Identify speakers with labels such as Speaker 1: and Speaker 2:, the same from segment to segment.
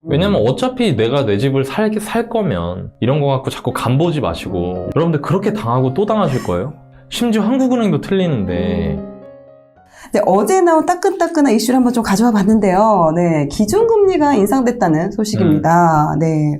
Speaker 1: 왜냐면 어차피 내가 내 집을 살 거면 이런 거 갖고 자꾸 간보지 마시고 여러분들 그렇게 당하고 또 당하실 거예요. 심지어 한국은행도 틀리는데.
Speaker 2: 네, 어제 나온 따끈따끈한 이슈를 한번 좀 가져와 봤는데요. 네, 기준금리가 인상됐다는 소식입니다. 네.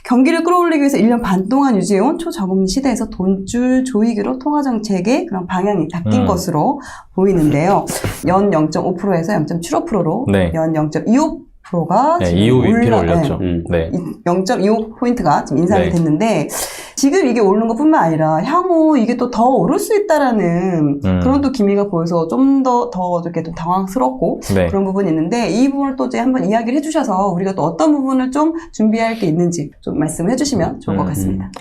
Speaker 2: 경기를 끌어올리기 위해서 1년 반 동안 유지해온 초저금리 시대에서 돈줄 조이기로 통화정책의 그런 방향이 바뀐 것으로 보이는데요. 연 0.5%에서 0.75%로
Speaker 1: 네.
Speaker 2: 연 0.25%가
Speaker 1: 네,
Speaker 2: 지금
Speaker 1: 25%로 올렸죠.
Speaker 2: 네. 0.25포인트가 지금 인상이
Speaker 1: 네.
Speaker 2: 됐는데 지금 이게 오르는 것뿐만 아니라 향후 이게 또 더 오를 수 있다라는 그런 또 기미가 보여서 좀 더 이렇게 좀 당황스럽고
Speaker 1: 네.
Speaker 2: 그런 부분이 있는데 이 부분을 또 이제 한번 이야기를 해주셔서 우리가 또 어떤 부분을 좀 준비할 게 있는지 좀 말씀을 해주시면 좋을 것 같습니다.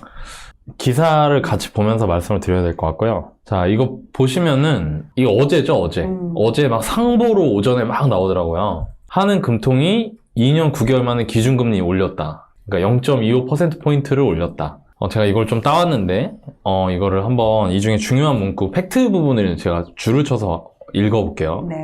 Speaker 1: 기사를 같이 보면서 말씀을 드려야 될 것 같고요. 자, 이거 보시면은 이거 어제죠, 어제. 어제 막 상보로 오전에 막 나오더라고요. 한은금통이 2년 9개월 만에 기준금리 올렸다. 그러니까 0.25%포인트를 올렸다. 제가 이걸 좀 따왔는데 이거를 한번 이 중에 중요한 문구 팩트 부분을 제가 줄을 쳐서 읽어볼게요.
Speaker 2: 네.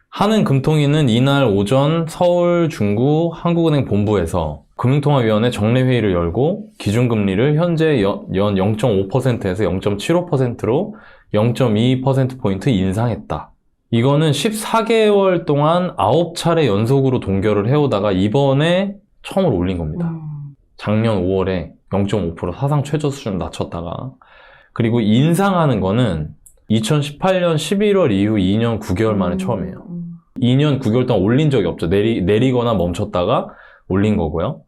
Speaker 1: 한은금통위는 이날 오전 서울 중구 한국은행 본부에서 금융통화위원회 정례회의를 열고 기준금리를 현재 연 0.5%에서 0.75%로 0.22%포인트 인상했다. 이거는 14개월 동안 9차례 연속으로 동결을 해오다가 이번에 처음으로 올린 겁니다. 작년 5월에 0.5% 사상 최저 수준 낮췄다가, 그리고 인상하는 거는 2018년 11월 이후 2년 9개월 만에 처음이에요. 2년 9개월 동안 올린 적이 없죠. 내리거나 멈췄다가 올린 거고요.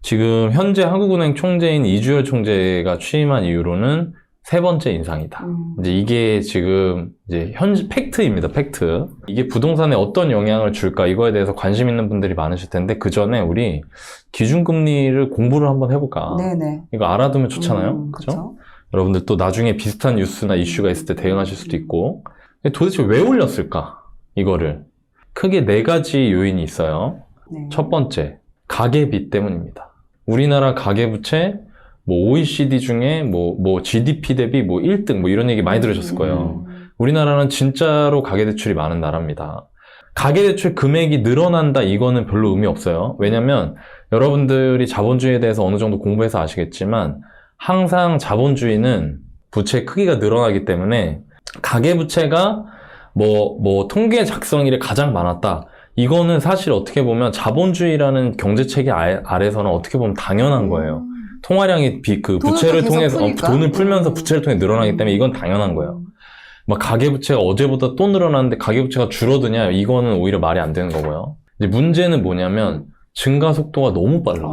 Speaker 1: 지금 현재 한국은행 총재인 이주열 총재가 취임한 이후로는 세 번째 인상이다. 이제 이게 지금 이제 팩트입니다. 팩트. 이게 부동산에 어떤 영향을 줄까 이거에 대해서 관심 있는 분들이 많으실 텐데 그 전에 우리 기준금리를 공부를 한번 해볼까.
Speaker 2: 네네.
Speaker 1: 이거 알아두면 좋잖아요. 그렇죠?
Speaker 2: 그렇죠?
Speaker 1: 여러분들 또 나중에 비슷한 뉴스나 이슈가 있을 때 대응하실 수도 있고. 도대체 왜 올렸을까? 이거를. 크게 네 가지 요인이 있어요.
Speaker 2: 네.
Speaker 1: 첫 번째, 가계비 때문입니다. 우리나라 가계부채 OECD 중에 GDP 대비 1등 이런 얘기 많이 들으셨을 거예요. 우리나라는 진짜로 가계대출이 많은 나라입니다. 가계대출 금액이 늘어난다 이거는 별로 의미 없어요. 왜냐면 여러분들이 자본주의에 대해서 어느 정도 공부해서 아시겠지만 항상 자본주의는 부채 크기가 늘어나기 때문에 가계부채가 통계 작성일에 가장 많았다. 이거는 사실 어떻게 보면 자본주의라는 경제체계 아래서는 어떻게 보면 당연한 거예요. 통화량이 부채를 통해서 돈을 풀면서 부채를 통해 늘어나기 때문에 이건 당연한 거예요. 가계부채가 어제보다 또 늘어났는데 가계부채가 줄어드냐 이거는 오히려 말이 안 되는 거고요. 이제 문제는 뭐냐면 증가 속도가 너무 빨라.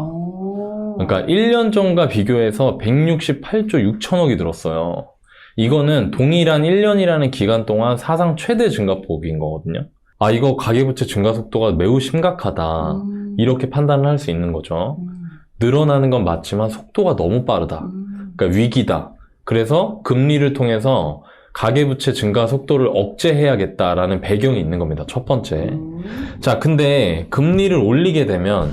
Speaker 1: 그러니까 1년 전과 비교해서 168조 6천억이 늘었어요. 이거는 동일한 1년이라는 기간 동안 사상 최대 증가폭인 거거든요. 이거 가계부채 증가 속도가 매우 심각하다. 이렇게 판단을 할 수 있는 거죠. 늘어나는 건 맞지만 속도가 너무 빠르다. 그러니까 위기다. 그래서 금리를 통해서 가계부채 증가 속도를 억제해야겠다라는 배경이 있는 겁니다. 첫 번째. 자, 근데 금리를 올리게 되면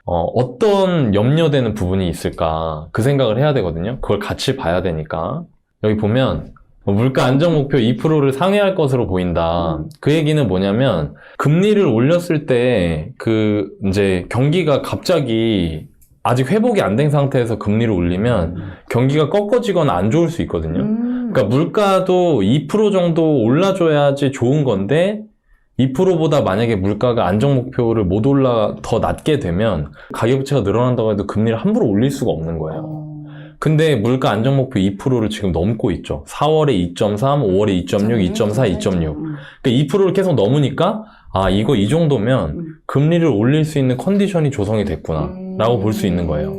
Speaker 1: 어떤 염려되는 부분이 있을까? 그 생각을 해야 되거든요. 그걸 같이 봐야 되니까. 여기 보면 물가 안정 목표 2%를 상회할 것으로 보인다. 그 얘기는 뭐냐면 금리를 올렸을 때 이제 경기가 갑자기 아직 회복이 안 된 상태에서 금리를 올리면 경기가 꺾어지거나 안 좋을 수 있거든요. 그러니까 물가도 2% 정도 올라줘야지 좋은 건데 2%보다 만약에 물가가 안정 목표를 못 더 낮게 되면 가계부채가 늘어난다고 해도 금리를 함부로 올릴 수가 없는 거예요. 근데 물가 안정 목표 2%를 지금 넘고 있죠. 4월에 2.3, 5월에 2.6, 2.4, 2.6. 그러니까 2%를 계속 넘으니까 이거 이 정도면 금리를 올릴 수 있는 컨디션이 조성이 됐구나 라고 볼 수 있는 거예요.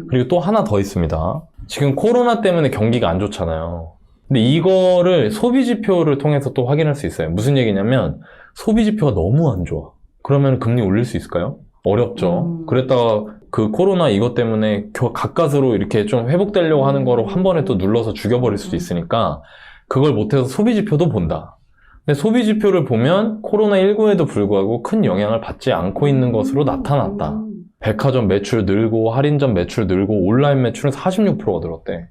Speaker 1: 그리고 또 하나 더 있습니다. 지금 코로나 때문에 경기가 안 좋잖아요. 근데 이거를 소비지표를 통해서 또 확인할 수 있어요. 무슨 얘기냐면 소비지표가 너무 안 좋아. 그러면 금리 올릴 수 있을까요? 어렵죠. 그랬다가 코로나 이것 때문에 가까스로 이렇게 좀 회복되려고 하는 거로 한 번에 또 눌러서 죽여버릴 수도 있으니까 그걸 못해서 소비지표도 본다. 근데 소비지표를 보면 코로나19에도 불구하고 큰 영향을 받지 않고 있는 것으로 나타났다. 백화점 매출 늘고 할인점 매출 늘고 온라인 매출은 46%가 늘었대.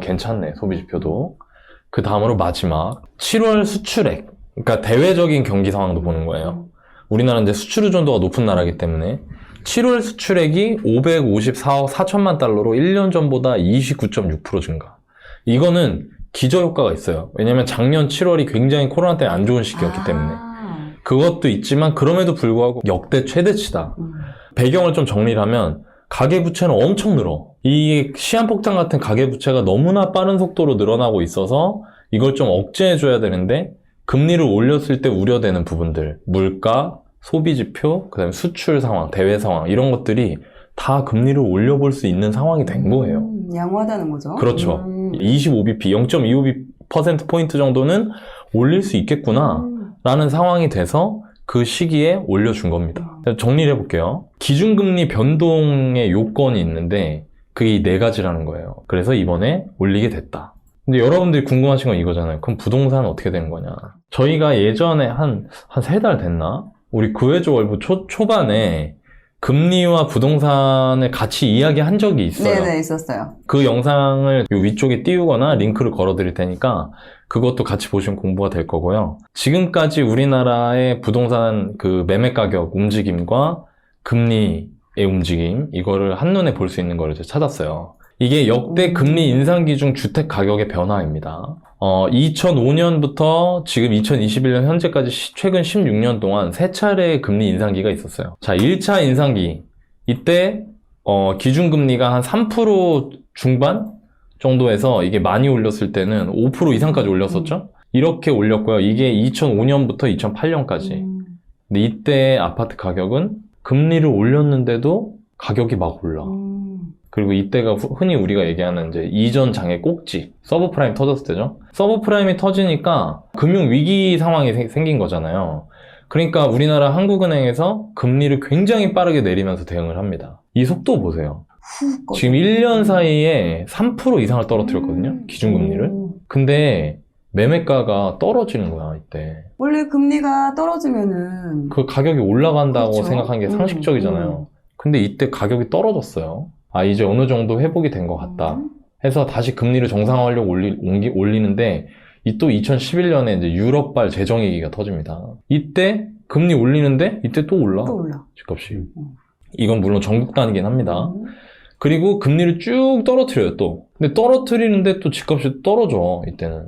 Speaker 1: 괜찮네, 소비지표도. 그 다음으로 마지막 7월 수출액. 그러니까 대외적인 경기 상황도 보는 거예요. 우리나라는 이제 수출 의존도가 높은 나라이기 때문에 7월 수출액이 554억 4천만 달러로 1년 전보다 29.6% 증가. 이거는 기저효과가 있어요. 왜냐면 작년 7월이 굉장히 코로나 때문에 안 좋은 시기였기 때문에. 그것도 있지만 그럼에도 불구하고 역대 최대치다. 배경을 좀 정리를 하면 가계부채는 엄청 늘어. 이 시한폭탄 같은 가계부채가 너무나 빠른 속도로 늘어나고 있어서 이걸 좀 억제해줘야 되는데 금리를 올렸을 때 우려되는 부분들, 물가, 소비지표, 그 다음에 수출 상황, 대외 상황 이런 것들이 다 금리를 올려볼 수 있는 상황이 된 거예요.
Speaker 2: 양호하다는 거죠.
Speaker 1: 그렇죠. 25bp, 0.25%포인트 정도는 올릴 수 있겠구나 라는 상황이 돼서 그 시기에 올려준 겁니다. 정리를 해볼게요. 기준금리 변동의 요건이 있는데 그게 이 4가지라는 거예요. 그래서 이번에 올리게 됐다. 근데 여러분들이 궁금하신 건 이거잖아요. 그럼 부동산은 어떻게 되는 거냐. 저희가 예전에 한 3달 됐나? 우리 구해줘 초반에 금리와 부동산을 같이 이야기한 적이 있어요.
Speaker 2: 네네, 있었어요.
Speaker 1: 그 영상을 요 위쪽에 띄우거나 링크를 걸어 드릴 테니까 그것도 같이 보시면 공부가 될 거고요. 지금까지 우리나라의 부동산 그 매매 가격 움직임과 금리의 움직임, 이거를 한눈에 볼 수 있는 걸 이제 찾았어요. 이게 역대 금리 인상 기준 주택 가격의 변화입니다. 2005년부터 지금 2021년 현재까지 최근 16년 동안 3차례의 금리 인상기가 있었어요. 자, 1차 인상기. 이때, 기준금리가 한 3% 중반 정도에서 이게 많이 올렸을 때는 5% 이상까지 올렸었죠? 이렇게 올렸고요. 이게 2005년부터 2008년까지. 근데 이때 아파트 가격은 금리를 올렸는데도 가격이 막 올라. 그리고 이때가 흔히 우리가 얘기하는 이제 이전 장애 꼭지, 서브프라임 터졌을 때죠. 서브프라임이 터지니까 금융위기 상황이 생긴 거잖아요. 그러니까 우리나라 한국은행에서 금리를 굉장히 빠르게 내리면서 대응을 합니다. 이 속도 보세요. 지금 1년 사이에 3% 이상을 떨어뜨렸거든요. 기준금리를. 근데 매매가가 떨어지는 거야, 이때.
Speaker 2: 원래 금리가 떨어지면은
Speaker 1: 그 가격이 올라간다고
Speaker 2: 그렇죠.
Speaker 1: 생각하는 게 상식적이잖아요. 근데 이때 가격이 떨어졌어요. 아, 이제 어느 정도 회복이 된 것 같다 해서 다시 금리를 정상화하려고 올리는데 이 또 2011년에 이제 유럽발 재정위기가 터집니다. 이때 금리 올리는데 이때 또 올라. 집값이. 이건 물론 전국 단위긴 합니다. 그리고 금리를 쭉 떨어뜨려요, 또. 근데 떨어뜨리는데 또 집값이 떨어져, 이때는.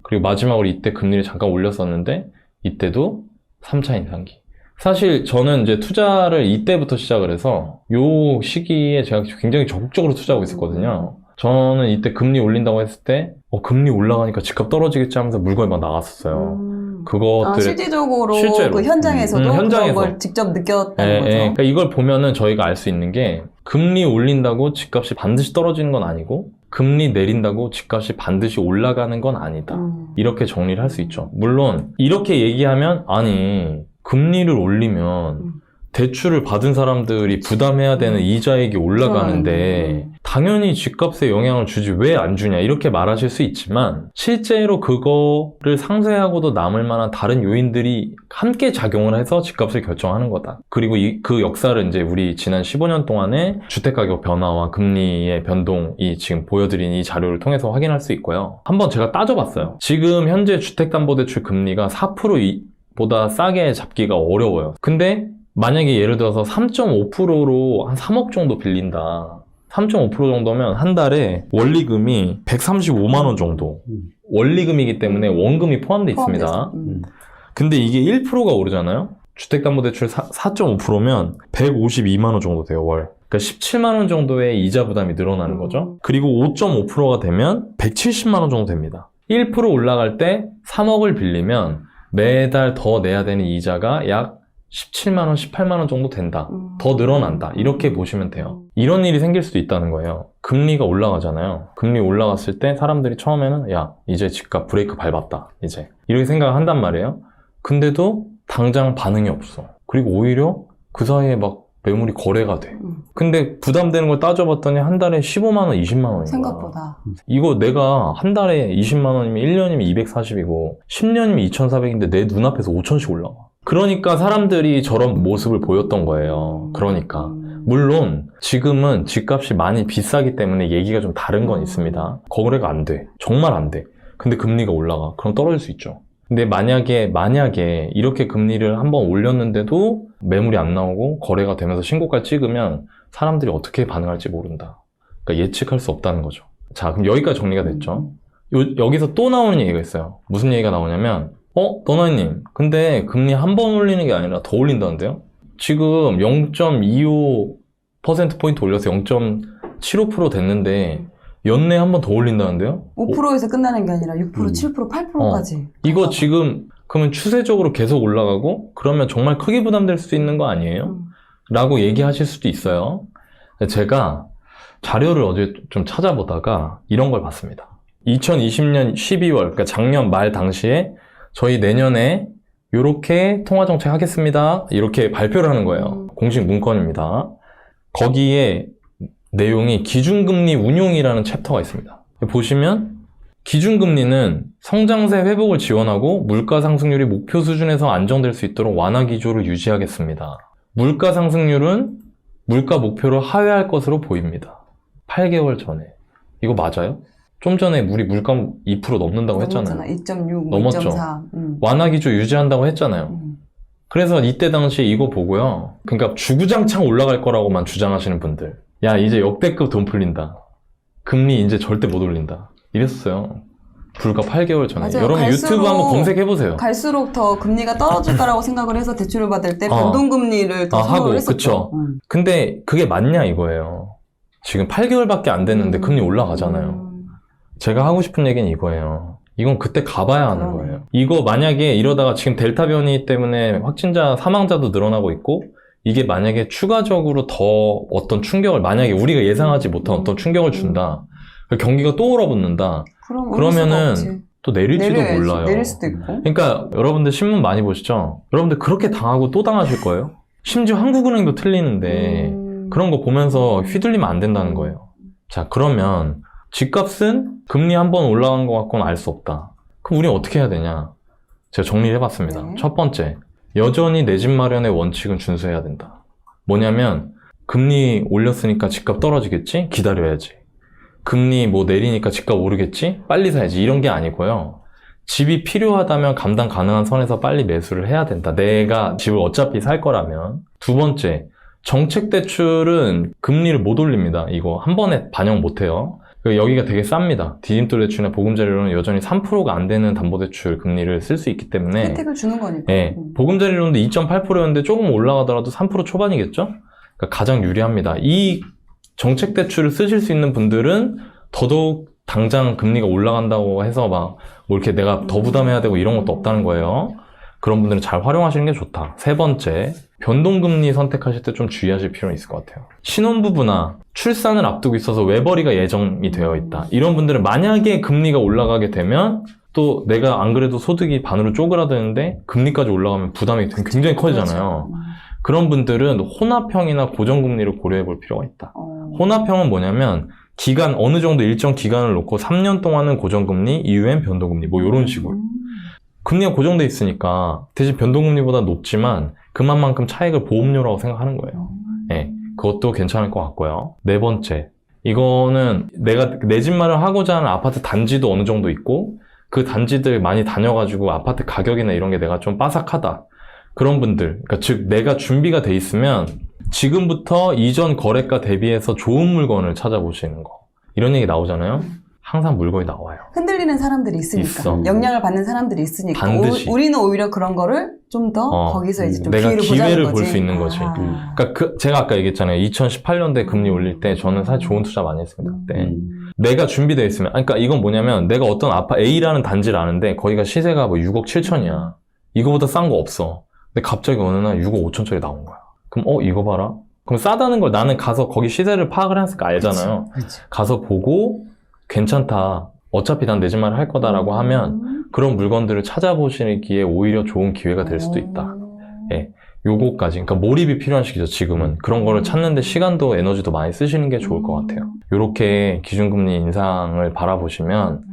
Speaker 1: 그리고 마지막으로 이때 금리를 잠깐 올렸었는데 이때도 3차 인상기. 사실 저는 이제 투자를 이때부터 시작을 해서 요 시기에 제가 굉장히 적극적으로 투자하고 있었거든요. 저는 이때 금리 올린다고 했을 때 금리 올라가니까 집값 떨어지겠지 하면서 물건이 막 나갔었어요. 그것들을
Speaker 2: 실질적으로
Speaker 1: 실제로.
Speaker 2: 그 현장에서도
Speaker 1: 현장에서.
Speaker 2: 그런 걸 직접 느꼈다는 거죠.
Speaker 1: 그러니까 이걸 보면은 저희가 알 수 있는 게 금리 올린다고 집값이 반드시 떨어지는 건 아니고 금리 내린다고 집값이 반드시 올라가는 건 아니다. 이렇게 정리를 할 수 있죠. 물론 이렇게 얘기하면 아니 금리를 올리면 대출을 받은 사람들이 부담해야 되는 이자액이 올라가는데 당연히 집값에 영향을 주지 왜 안 주냐 이렇게 말하실 수 있지만 실제로 그거를 상쇄하고도 남을 만한 다른 요인들이 함께 작용을 해서 집값을 결정하는 거다. 그리고 그 역사를 이제 우리 지난 15년 동안의 주택가격 변화와 금리의 변동이 지금 보여드린 이 자료를 통해서 확인할 수 있고요. 한번 제가 따져봤어요. 지금 현재 주택담보대출 금리가 4% 보다 싸게 잡기가 어려워요. 근데 만약에 예를 들어서 3.5%로 한 3억 정도 빌린다. 3.5% 정도면 한 달에 원리금이 135만 원 정도. 원리금이기 때문에 원금이 포함되어 있습니다. 근데 이게 1%가 오르잖아요. 주택담보대출 4.5%면 152만 원 정도 돼요, 월. 그러니까 17만 원 정도의 이자 부담이 늘어나는 거죠. 그리고 5.5%가 되면 170만 원 정도 됩니다. 1% 올라갈 때 3억을 빌리면 매달 더 내야 되는 이자가 약 17만 원, 18만 원 정도 된다. 더 늘어난다. 이렇게 보시면 돼요. 이런 일이 생길 수도 있다는 거예요. 금리가 올라가잖아요. 금리 올라갔을 때 사람들이 처음에는 야, 이제 집값 브레이크 밟았다. 이제. 이렇게 생각을 한단 말이에요. 근데도 당장 반응이 없어. 그리고 오히려 그 사이에 막 매물이 거래가 돼. 근데 부담되는 걸 따져봤더니 한 달에 15만 원, 20만 원인 거야.
Speaker 2: 생각보다.
Speaker 1: 이거 내가 한 달에 20만 원이면 1년이면 240이고 10년이면 2,400인데 내 눈앞에서 5,000씩 올라와. 그러니까 사람들이 저런 모습을 보였던 거예요. 그러니까. 물론 지금은 집값이 많이 비싸기 때문에 얘기가 좀 다른 건 있습니다. 거래가 안 돼. 정말 안 돼. 근데 금리가 올라가. 그럼 떨어질 수 있죠. 근데 만약에 이렇게 금리를 한번 올렸는데도 매물이 안 나오고 거래가 되면서 신고가 찍으면 사람들이 어떻게 반응할지 모른다. 그러니까 예측할 수 없다는 거죠. 자, 그럼 여기까지 정리가 됐죠. 여기서 또 나오는 얘기가 있어요. 무슨 얘기가 나오냐면 너나님, 근데 금리 한 번 올리는 게 아니라 더 올린다는데요? 지금 0.25%포인트 올려서 0.75% 됐는데 연내 한 번 더 올린다는데요?
Speaker 2: 5%에서 끝나는 게 아니라 6%, 7%, 8%까지.
Speaker 1: 이거 지금 그러면 추세적으로 계속 올라가고 그러면 정말 크게 부담될 수도 있는 거 아니에요? 라고 얘기하실 수도 있어요. 제가 자료를 어제 좀 찾아보다가 이런 걸 봤습니다. 2020년 12월, 그러니까 작년 말 당시에 저희 내년에 이렇게 통화정책 하겠습니다. 이렇게 발표를 하는 거예요. 공식 문건입니다. 거기에 내용이 기준금리 운용이라는 챕터가 있습니다. 보시면 기준금리는 성장세 회복을 지원하고 물가 상승률이 목표 수준에서 안정될 수 있도록 완화 기조를 유지하겠습니다. 물가 상승률은 물가 목표를 하회할 것으로 보입니다. 8개월 전에. 이거 맞아요? 좀 전에 우리 물가 2% 넘는다고 했잖아요.
Speaker 2: 2.6,
Speaker 1: 넘었죠.
Speaker 2: 2.4.
Speaker 1: 완화 기조 유지한다고 했잖아요. 그래서 이때 당시에 이거 보고요. 그러니까 주구장창 올라갈 거라고만 주장하시는 분들. 야, 이제 역대급 돈 풀린다. 금리 이제 절대 못 올린다. 이랬어요. 불과 8개월 전에.
Speaker 2: 맞아요.
Speaker 1: 여러분 유튜브 한번 검색해보세요.
Speaker 2: 갈수록 더 금리가 떨어질 거라고 생각을 해서 대출을 받을 때 변동금리를 더 선호를 했었죠.
Speaker 1: 그쵸. 근데 그게 맞냐 이거예요. 지금 8개월밖에 안 됐는데 금리 올라가잖아요. 제가 하고 싶은 얘기는 이거예요. 이건 그때 가봐야 하는 거예요. 이거 만약에 이러다가 지금 델타 변이 때문에 확진자, 사망자도 늘어나고 있고 이게 만약에 추가적으로 더 어떤 충격을 만약에 우리가 예상하지 못한 어떤 충격을 준다. 경기가 또 얼어붙는다. 그러면은 또 내릴지도
Speaker 2: 내려야지.
Speaker 1: 몰라요.
Speaker 2: 내릴 수도 있고.
Speaker 1: 그러니까 여러분들 신문 많이 보시죠? 여러분들 그렇게 당하고 또 당하실 거예요. 심지어 한국은행도 틀리는데 그런 거 보면서 휘둘리면 안 된다는 거예요. 자, 그러면 집값은 금리 한 번 올라간 것 같고는 알 수 없다. 그럼 우리는 어떻게 해야 되냐? 제가 정리를 해봤습니다.
Speaker 2: 네.
Speaker 1: 첫 번째, 여전히 내 집 마련의 원칙은 준수해야 된다. 뭐냐면 금리 올렸으니까 집값 떨어지겠지? 기다려야지. 금리 뭐 내리니까 집값 오르겠지? 빨리 사야지. 이런 게 아니고요. 집이 필요하다면 감당 가능한 선에서 빨리 매수를 해야 된다. 내가 집을 어차피 살 거라면. 두 번째, 정책 대출은 금리를 못 올립니다. 이거 한 번에 반영 못 해요. 여기가 되게 쌉니다. 디딤돌 대출이나 보금자리론은 여전히 3%가 안 되는 담보대출 금리를 쓸 수 있기 때문에
Speaker 2: 혜택을 주는 거니까.
Speaker 1: 네, 보금자리론도 2.8%였는데 조금 올라가더라도 3% 초반이겠죠? 그러니까 가장 유리합니다. 이 정책 대출을 쓰실 수 있는 분들은 더더욱 당장 금리가 올라간다고 해서 막 뭐 이렇게 내가 더 부담해야 되고 이런 것도 없다는 거예요. 그런 분들은 잘 활용하시는 게 좋다. 세 번째, 변동금리 선택하실 때 좀 주의하실 필요는 있을 것 같아요. 신혼부부나 출산을 앞두고 있어서 외벌이가 예정이 되어 있다. 이런 분들은 만약에 금리가 올라가게 되면 또 내가 안 그래도 소득이 반으로 쪼그라드는데 금리까지 올라가면 부담이 굉장히 커지잖아요. 그런 분들은 혼합형이나 고정금리를 고려해 볼 필요가 있다. 혼합형은 뭐냐면 기간, 어느 정도 일정 기간을 놓고 3년 동안은 고정금리, 이후엔 변동금리, 뭐 이런 식으로. 금리가 고정돼 있으니까 대신 변동금리보다 높지만 그만큼 차익을 보험료라고 생각하는 거예요. 네, 그것도 괜찮을 것 같고요. 네 번째, 이거는 내가 내 집 마련하고자 하는 아파트 단지도 어느 정도 있고 그 단지들 많이 다녀가지고 아파트 가격이나 이런 게 내가 좀 빠삭하다. 그런 분들, 그러니까 즉 내가 준비가 돼 있으면 지금부터 이전 거래가 대비해서 좋은 물건을 찾아보시는 거. 이런 얘기 나오잖아요. 항상 물건이 나와요.
Speaker 2: 흔들리는 사람들이 있으니까.
Speaker 1: 있어.
Speaker 2: 영향을 받는 사람들이 있으니까.
Speaker 1: 반드시.
Speaker 2: 우리는 오히려 그런 거를 좀 더 거기서 이제 좀
Speaker 1: 내가 기회를
Speaker 2: 보자는
Speaker 1: 볼
Speaker 2: 거지.
Speaker 1: 수 있는 거지. 그러니까 제가 아까 얘기했잖아요. 2018년도에 금리 올릴 때 저는 사실 좋은 투자 많이 했습니다. 그때. 내가 준비되어 있으면, 그러니까 이건 뭐냐면 내가 어떤 A라는 단지를 아는데 거기가 시세가 뭐 6억 7천이야. 이거보다 싼 거 없어. 근데 갑자기 어느 날 6억 5천짜리 나온 거야. 그럼 이거 봐라. 그럼 싸다는 걸 나는 가서 거기 시세를 파악을 했으니까 알잖아요.
Speaker 2: 그치.
Speaker 1: 가서 보고 괜찮다. 어차피 난 내 집 마련 할 거다라고 하면 그런 물건들을 찾아보시기에 오히려 좋은 기회가 될 수도 있다. 예. 요거까지. 그러니까 몰입이 필요한 시기죠, 지금은. 그런 거를 찾는데 시간도 에너지도 많이 쓰시는 게 좋을 것 같아요. 요렇게 기준금리 인상을 바라보시면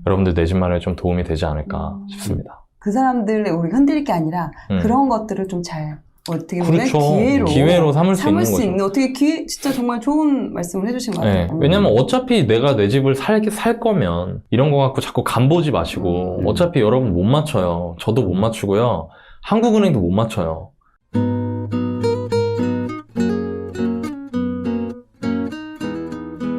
Speaker 1: 여러분들 내 집 마련에 좀 도움이 되지 않을까 싶습니다.
Speaker 2: 그 사람들의 우리 흔들릴 게 아니라 그런 것들을 좀 잘 어떻게 보면
Speaker 1: 그렇죠.
Speaker 2: 기회로
Speaker 1: 삼을 수 있는 거죠.
Speaker 2: 어떻게 어떻게 정말 좋은 말씀을 해주신 것 같아요.
Speaker 1: 네. 왜냐면 어차피 내가 내 집을 살 거면 이런 거 갖고 자꾸 간보지 마시고 어차피 여러분 못 맞춰요. 저도 못 맞추고요. 한국은행도 못 맞춰요.